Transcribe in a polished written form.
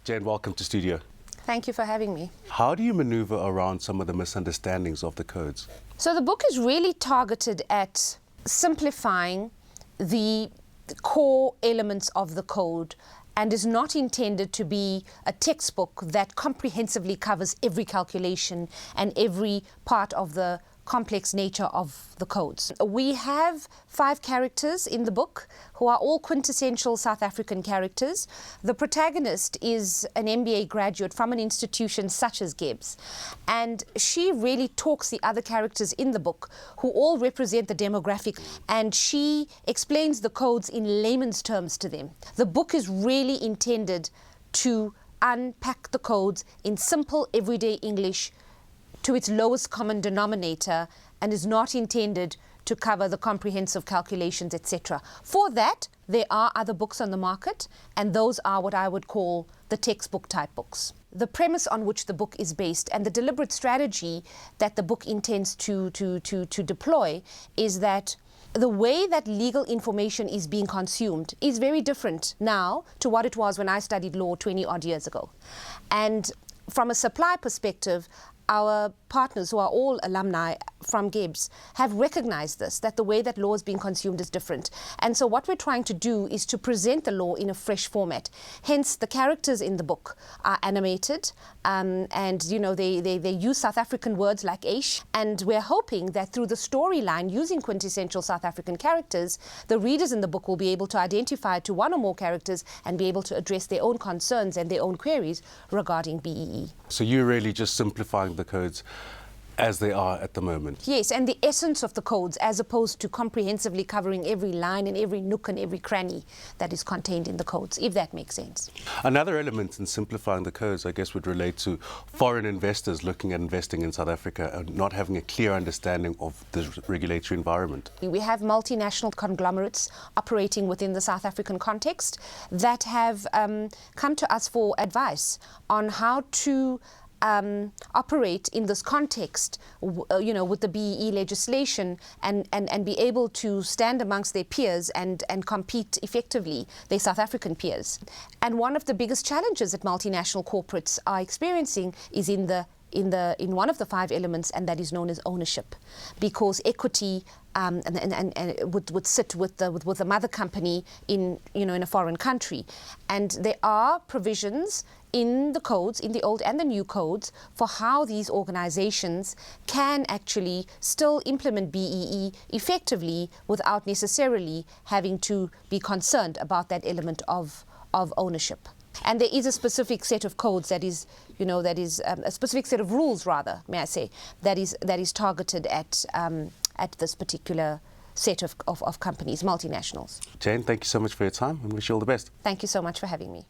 Jane, welcome to studio. Thank you for having me. How do you maneuver around some of the misunderstandings of the codes? So the book is really targeted at simplifying the core elements of the code and is not intended to be a textbook that comprehensively covers every calculation and every part of the complex nature of the codes. We have 5 characters in the book who are all quintessential South African characters. The protagonist is an MBA graduate from an institution such as Gibs, and she really talks the other characters in the book who all represent the demographic, and she explains the codes in layman's terms to them. The book is really intended to unpack the codes in simple everyday English to its lowest common denominator, and is not intended to cover the comprehensive calculations, etc. For that, there are other books on the market, and those are what I would call the textbook type books. The premise on which the book is based and the deliberate strategy that the book intends to deploy is that the way that legal information is being consumed is very different now to what it was when I studied law 20 odd years ago. And from a supply perspective, our partners, who are all alumni from Gibs, have recognized this, that the way that law is being consumed is different. And so what we're trying to do is to present the law in a fresh format. Hence, the characters in the book are animated, and you know, they use South African words like "eish." And we're hoping that through the storyline, using quintessential South African characters, the readers in the book will be able to identify to one or more characters and be able to address their own concerns and their own queries regarding BEE. So you're really just simplifying the codes as they are at the moment? Yes, and the essence of the codes, as opposed to comprehensively covering every line and every nook and every cranny that is contained in the codes, if that makes sense. Another element in simplifying the codes, I guess, would relate to foreign investors looking at investing in South Africa and not having a clear understanding of the regulatory environment. We have multinational conglomerates operating within the South African context that have come to us for advice on how to operate in this context, you know, with the BEE legislation and be able to stand amongst their peers and compete effectively, their South African peers. And one of the biggest challenges that multinational corporates are experiencing is in one of the 5 elements, and that is known as ownership, because equity would sit with the mother company in a foreign country, and there are provisions in the codes, in the old and the new codes, for how these organizations can actually still implement BEE effectively without necessarily having to be concerned about that element of ownership. And there is a specific set of codes that is, a specific set of rules, rather, may I say, that is targeted at this particular set of companies, multinationals. Jane, thank you so much for your time and wish you all the best. Thank you so much for having me.